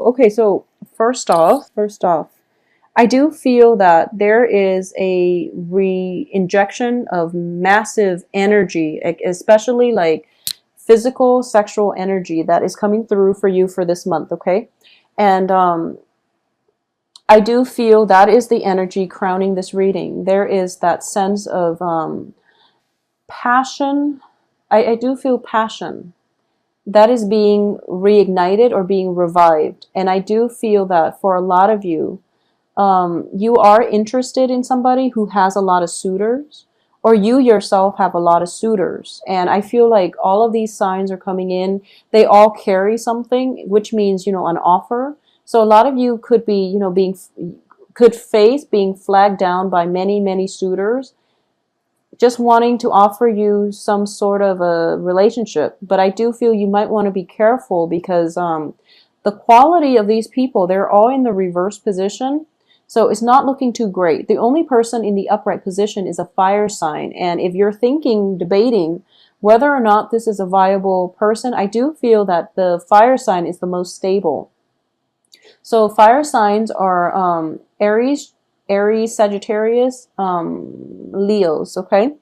Okay, so first off, I do feel that there is a re-injection of massive energy, especially like physical, sexual energy that is coming through for you for this month, okay? And I do feel that is the energy crowning this reading. There is that sense of passion. I do feel passion that is being reignited or being revived. And I do feel that for a lot of you, you are interested in somebody who has a lot of suitors, or you yourself have a lot of suitors. And I feel like all of these signs are coming in. They all carry something, which means, an offer. So a lot of you could be, could face being flagged down by many, many suitors just wanting to offer you some sort of a relationship. But I do feel you might want to be careful because the quality of these people, they're all in the reverse position. So it's not looking too great. The only person in the upright position is a fire sign. And if you're debating whether or not this is a viable person, I do feel that the fire sign is the most stable. So fire signs are Aries, Sagittarius, Leos, okay?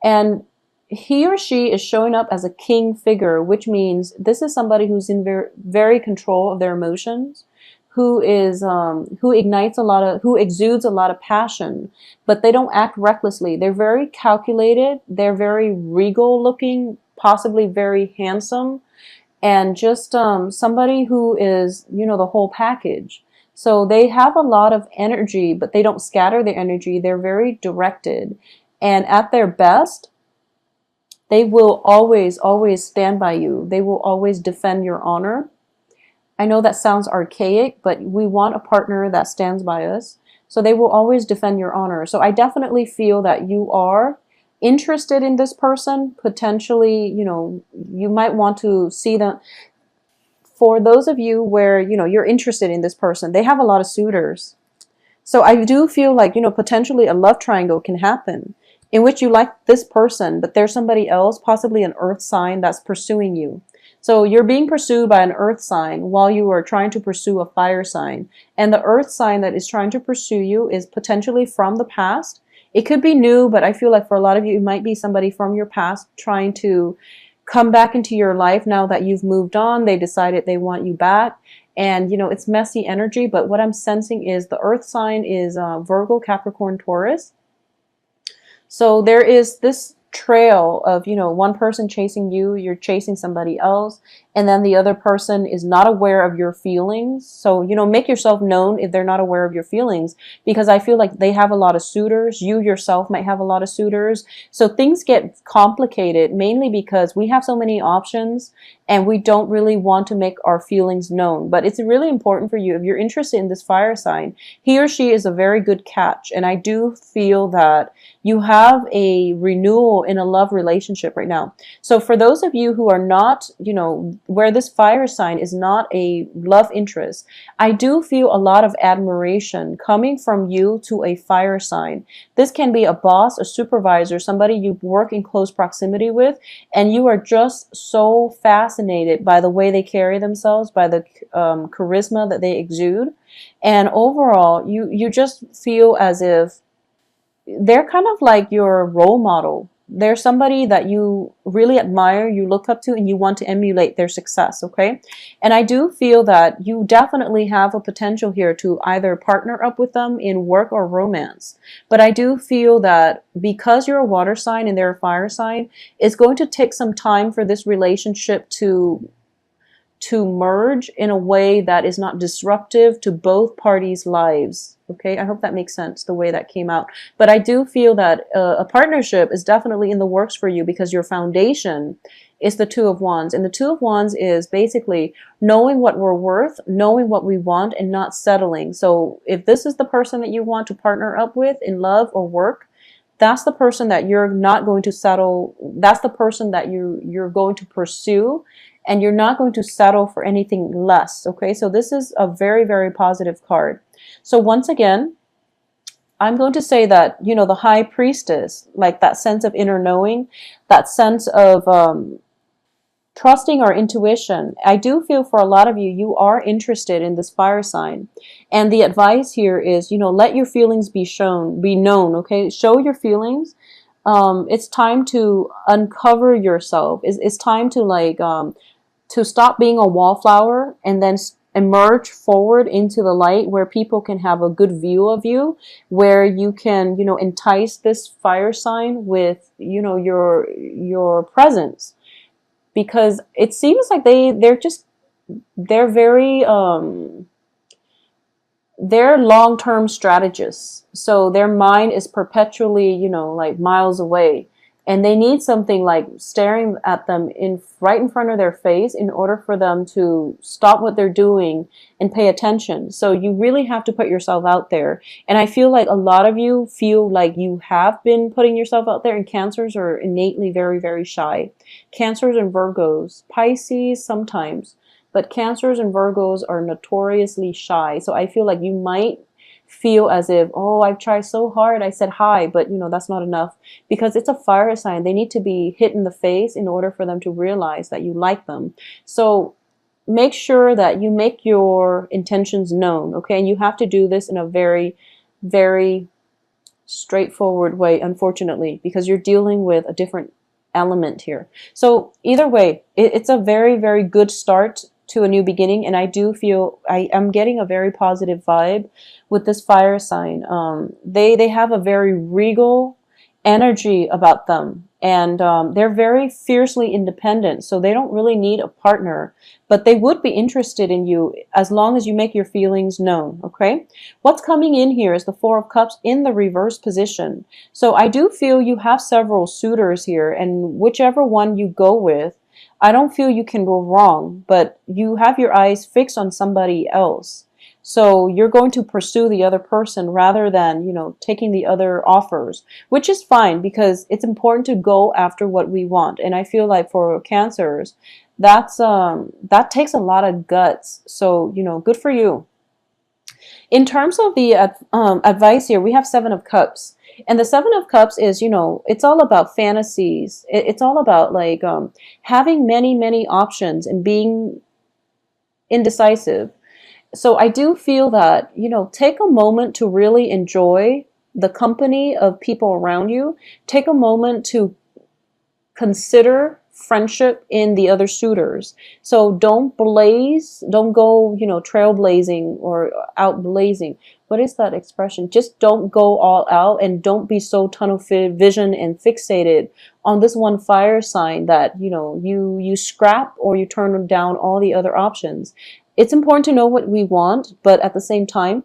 And he or she is showing up as a king figure, which means this is somebody who's in very control of their emotions, who exudes a lot of passion, but they don't act recklessly. They're very calculated, they're very regal looking, possibly very handsome, and just somebody who is, the whole package. So they have a lot of energy, but they don't scatter their energy. They're very directed. And at their best, they will always, always stand by you. They will always defend your honor. I know that sounds archaic, but we want a partner that stands by us. So they will always defend your honor. So I definitely feel that you are interested in this person. Potentially, you might want to see them. For those of you where, you're interested in this person, they have a lot of suitors. So I do feel like, potentially a love triangle can happen in which you like this person, but there's somebody else, possibly an earth sign, that's pursuing you. So you're being pursued by an earth sign while you are trying to pursue a fire sign. And the earth sign that is trying to pursue you is potentially from the past. It could be new, but I feel like for a lot of you, it might be somebody from your past trying to come back into your life now that you've moved on. They decided they want you back. And, it's messy energy. But what I'm sensing is the earth sign is Virgo, Capricorn, Taurus. So there is this trail of, one person chasing you, you're chasing somebody else, and then the other person is not aware of your feelings. So, make yourself known if they're not aware of your feelings, because I feel like they have a lot of suitors. You yourself might have a lot of suitors. So things get complicated mainly because we have so many options and we don't really want to make our feelings known. But it's really important for you, if you're interested in this fire sign, he or she is a very good catch. And I do feel that you have a renewal in a love relationship right now. So for those of you who are not, where this fire sign is not a love interest, I do feel a lot of admiration coming from you to a fire sign. This can be a boss, a supervisor, somebody you work in close proximity with, and you are just so fascinated by the way they carry themselves, by the charisma that they exude. And overall, you just feel as if they're kind of like your role model. They're somebody that you really admire, you look up to, and you want to emulate their success, okay? And I do feel that you definitely have a potential here to either partner up with them in work or romance. But I do feel that because you're a water sign and they're a fire sign, it's going to take some time for this relationship to merge in a way that is not disruptive to both parties' lives. Okay, I hope that makes sense, the way that came out. But I do feel that a partnership is definitely in the works for you because your foundation is the Two of Wands. And the Two of Wands is basically knowing what we're worth, knowing what we want, and not settling. So if this is the person that you want to partner up with in love or work, that's the person that you're not going to settle. That's the person that you're going to pursue, and you're not going to settle for anything less. Okay, so this is a very, very positive card. So once again, I'm going to say that, the high priestess, like that sense of inner knowing, that sense of trusting our intuition. I do feel for a lot of you, you are interested in this fire sign. And the advice here is, let your feelings be known, okay? Show your feelings. It's time to uncover yourself. It's time to to stop being a wallflower and then emerge forward into the light where people can have a good view of you, where you can, entice this fire sign with, your presence, because it seems like they're very they're long-term strategists. So their mind is perpetually, like miles away. And they need something like staring at them right in front of their face in order for them to stop what they're doing and pay attention. So you really have to put yourself out there. And I feel like a lot of you feel like you have been putting yourself out there, and Cancers are innately very, very shy. Cancers and Virgos, Pisces sometimes, but Cancers and Virgos are notoriously shy. So I feel like you might feel as if, oh, I've tried so hard. I said hi, but that's not enough, because it's a fire sign. They need to be hit in the face in order for them to realize that you like them. So make sure that you make your intentions known, okay? And you have to do this in a very, very straightforward way, unfortunately, because you're dealing with a different element here. So either way, it's a very, very good start to a new beginning, and I do feel I am getting a very positive vibe with this fire sign. They have a very regal energy about them, and they're very fiercely independent, so they don't really need a partner, but they would be interested in you as long as you make your feelings known, okay? What's coming in here is the Four of Cups in the reverse position. So I do feel you have several suitors here, and whichever one you go with, I don't feel you can go wrong, but you have your eyes fixed on somebody else. So you're going to pursue the other person rather than, taking the other offers, which is fine, because it's important to go after what we want. And I feel like for Cancers, that takes a lot of guts. So, good for you. In terms of the advice here, we have Seven of Cups. And the Seven of Cups is, it's all about fantasies. It's all about like having many, many options and being indecisive. So I do feel that, take a moment to really enjoy the company of people around you. Take a moment to consider friendship in the other suitors. So don't go, trailblazing or out blazing. What is that expression? Just don't go all out, and don't be so tunnel vision and fixated on this one fire sign that, you scrap or you turn down all the other options. It's important to know what we want, but at the same time,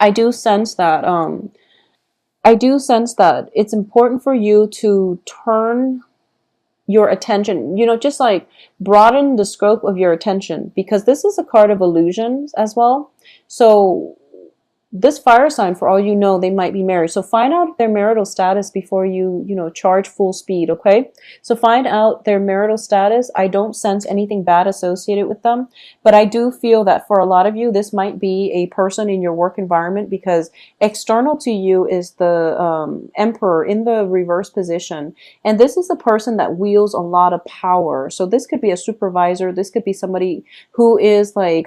I do sense that it's important for you to turn your attention, just like broaden the scope of your attention, because this is a card of illusions as well. So this fire sign, for all you know, they might be married. So find out their marital status before you, charge full speed, okay? So find out their marital status. I don't sense anything bad associated with them, but I do feel that for a lot of you, this might be a person in your work environment, because external to you is the Emperor in the reverse position. And this is a person that wields a lot of power. So this could be a supervisor. This could be somebody who is like,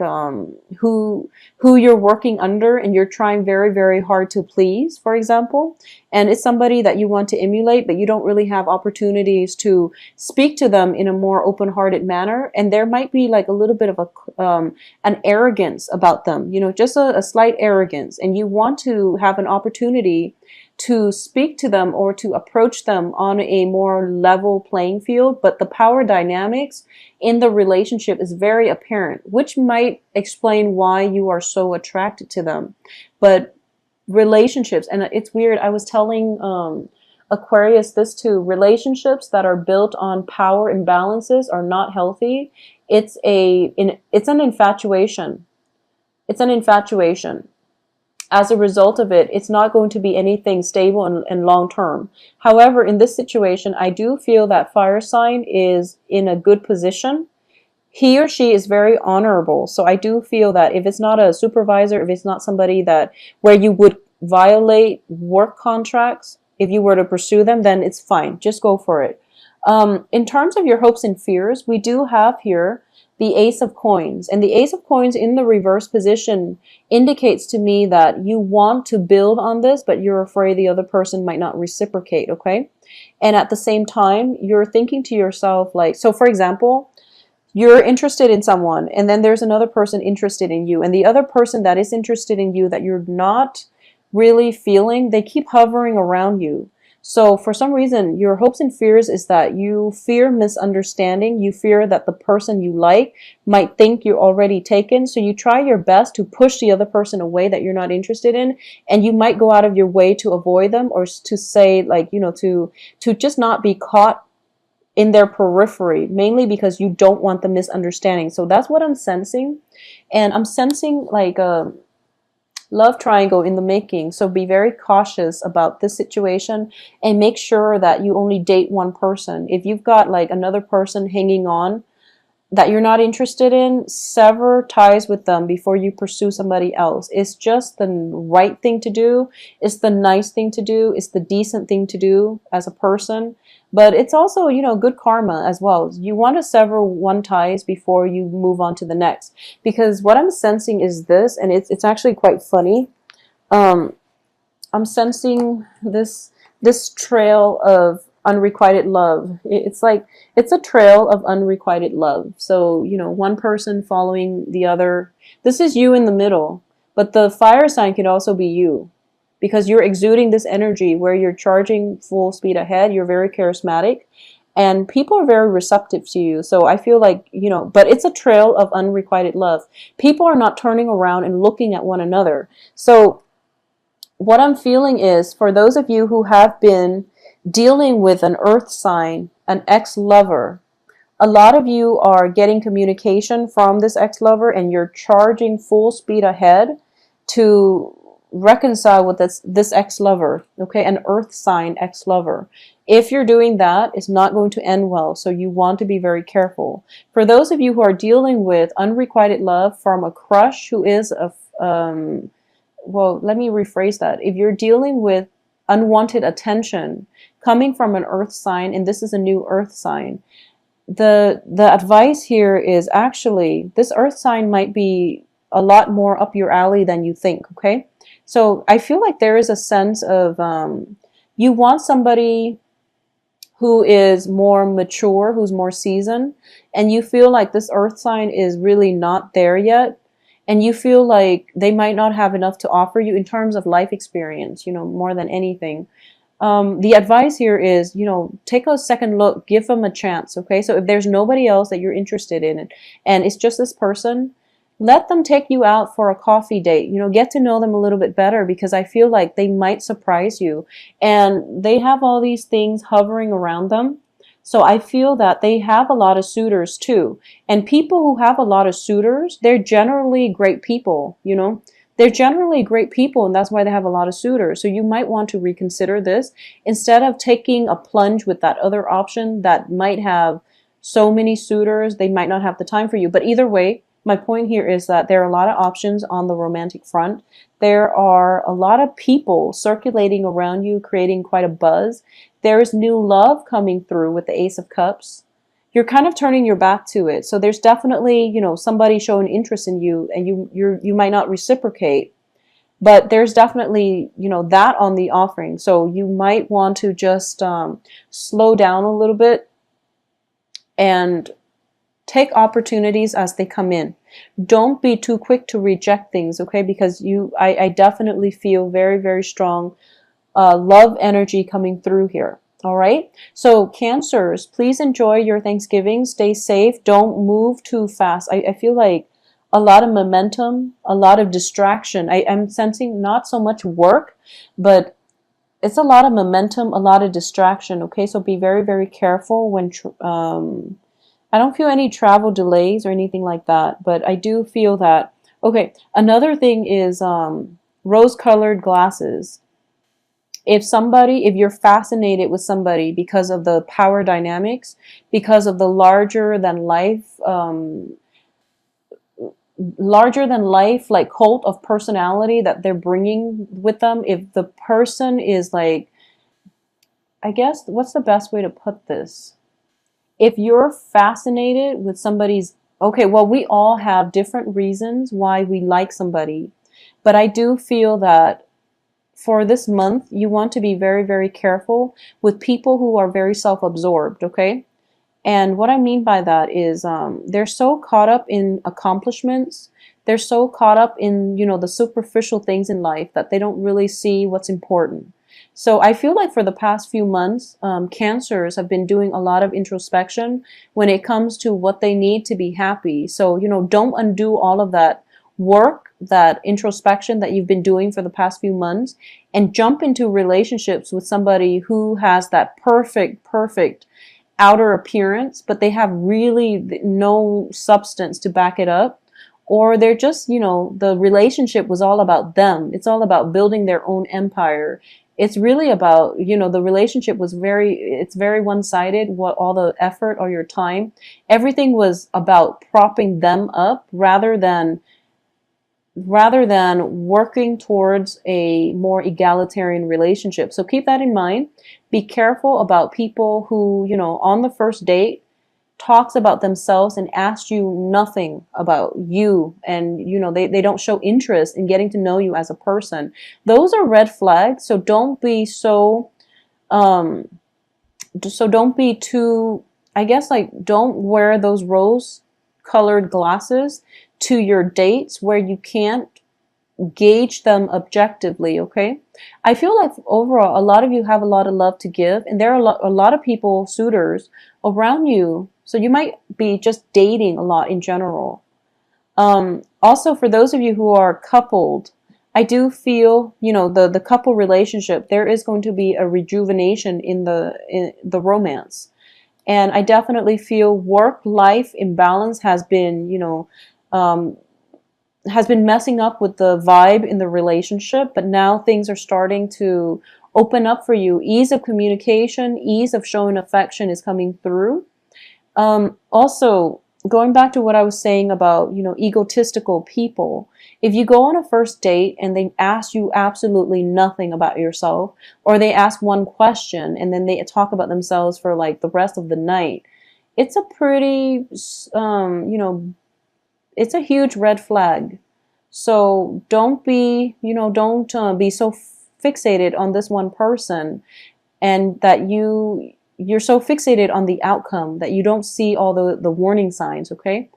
who you're working under and you're trying very, very hard to please, for example. And it's somebody that you want to emulate, but you don't really have opportunities to speak to them in a more open-hearted manner. And there might be like a little bit of an arrogance about them, just a slight arrogance. And you want to have an opportunity to speak to them or to approach them on a more level playing field, but the power dynamics in the relationship is very apparent, which might explain why you are so attracted to them. But relationships, and it's weird, I was telling Aquarius this too, relationships that are built on power imbalances are not healthy. It's an infatuation. It's an infatuation. As a result of it, it's not going to be anything stable and long term. However, in this situation, I do feel that fire sign is in a good position. He or she is very honorable. So I do feel that if it's not a supervisor, if it's not somebody where you would violate work contracts, if you were to pursue them, then it's fine. Just go for it. In terms of your hopes and fears, we do have here the Ace of Coins. And the Ace of Coins in the reverse position indicates to me that you want to build on this, but you're afraid the other person might not reciprocate, okay? And at the same time, you're thinking to yourself, like, so for example, you're interested in someone, and then there's another person interested in you, and the other person that is interested in you that you're not really feeling, they keep hovering around you. So for some reason, your hopes and fears is that you fear misunderstanding. You fear that the person you like might think you're already taken. So you try your best to push the other person away that you're not interested in. And you might go out of your way to avoid them, or to say, like, to just not be caught in their periphery, mainly because you don't want the misunderstanding. So that's what I'm sensing. And I'm sensing like a love triangle in the making. So be very cautious about this situation, and make sure that you only date one person. If you've got like another person hanging on that you're not interested in, sever ties with them before you pursue somebody else. It's just the right thing to do. It's the nice thing to do. It's the decent thing to do as a person. But it's also, good karma as well. You want to sever one ties before you move on to the next. Because what I'm sensing is this, and it's actually quite funny. Um, I'm sensing this trail of unrequited love. It's like it's a trail of unrequited love. So, one person following the other. This is you in the middle, but the fire sign could also be you, because you're exuding this energy where you're charging full speed ahead. You're very charismatic, and people are very receptive to you. So I feel like, but it's a trail of unrequited love. People are not turning around and looking at one another. So what I'm feeling is, for those of you who have been dealing with an earth sign, an ex-lover, a lot of you are getting communication from this ex-lover, and you're charging full speed ahead to reconcile with this ex-lover, okay? An earth sign ex-lover. If you're doing that, it's not going to end well, so you want to be very careful. For those of you who are dealing with unrequited love from a crush who is well, let me rephrase that. If you're dealing with unwanted attention coming from an earth sign, and this is a new earth sign, the advice here is, actually, this earth sign might be a lot more up your alley than you think, okay? So I feel like there is a sense of you want somebody who is more mature, who's more seasoned, and you feel like this earth sign is really not there yet. And you feel like they might not have enough to offer you in terms of life experience, more than anything. The advice here is, take a second look, give them a chance, okay? So if there's nobody else that you're interested in, and it's just this person, let them take you out for a coffee date, get to know them a little bit better, because I feel like they might surprise you. And they have all these things hovering around them. So I feel that they have a lot of suitors too. And people who have a lot of suitors, they're generally great people, They're generally great people, and that's why they have a lot of suitors. So you might want to reconsider this instead of taking a plunge with that other option that might have so many suitors, they might not have the time for you. But either way, my point here is that there are a lot of options on the romantic front. There are a lot of people circulating around you, creating quite a buzz. There is new love coming through with the Ace of Cups. You're kind of turning your back to it. So there's definitely, somebody showing interest in you, and you might not reciprocate, but there's definitely, that on the offering. So you might want to just slow down a little bit and take opportunities as they come in. Don't be too quick to reject things, okay? Because I definitely feel very, very strong love energy coming through here. All right. So Cancers, please enjoy your Thanksgiving. Stay safe. Don't move too fast. I feel like a lot of momentum, a lot of distraction. I'm sensing not so much work, but it's a lot of momentum, a lot of distraction. Okay. So be very, very careful when, I don't feel any travel delays or anything like that, but I do feel that, okay. Another thing is, rose-colored glasses. If you're fascinated with somebody because of the power dynamics, because of the larger than life, like cult of personality that they're bringing with them, if the person is like, I guess, what's the best way to put this? If you're fascinated with somebody's, okay, well, we all have different reasons why we like somebody, but I do feel that for this month, you want to be very, very careful with people who are very self-absorbed, okay? And what I mean by that is they're so caught up in accomplishments. They're so caught up in, the superficial things in life that they don't really see what's important. So I feel like for the past few months, cancers have been doing a lot of introspection when it comes to what they need to be happy. So, don't undo all of that work, that introspection that you've been doing for the past few months, and jump into relationships with somebody who has that perfect outer appearance, but they have really no substance to back it up. Or they're just, the relationship was all about them. It's all about building their own empire. It's really about, the relationship was it's very one-sided, what all the effort or your time. Everything was about propping them up rather than working towards a more egalitarian relationship. So keep that in mind. Be careful about people who, on the first date talks about themselves and asks you nothing about you, and they don't show interest in getting to know you as a person. Those are red flags. So don't be um don't be too, I guess, like, don't wear those rose colored glasses to your dates where you can't gauge them objectively, okay? I feel like overall, a lot of you have a lot of love to give, and there are a lot of people, suitors, around you. So you might be just dating a lot in general. Also, for those of you who are coupled, I do feel, the couple relationship, there is going to be a rejuvenation in the romance. And I definitely feel work-life imbalance um, has been messing up with the vibe in the relationship, but now things are starting to open up for you. Ease of communication, ease of showing affection is coming through. Also, going back to what I was saying about, egotistical people, if you go on a first date and they ask you absolutely nothing about yourself, or they ask one question and then they talk about themselves for like the rest of the night, it's a pretty, it's a huge red flag. So don't be so fixated on this one person, and that you're so fixated on the outcome that you don't see all the warning signs, okay?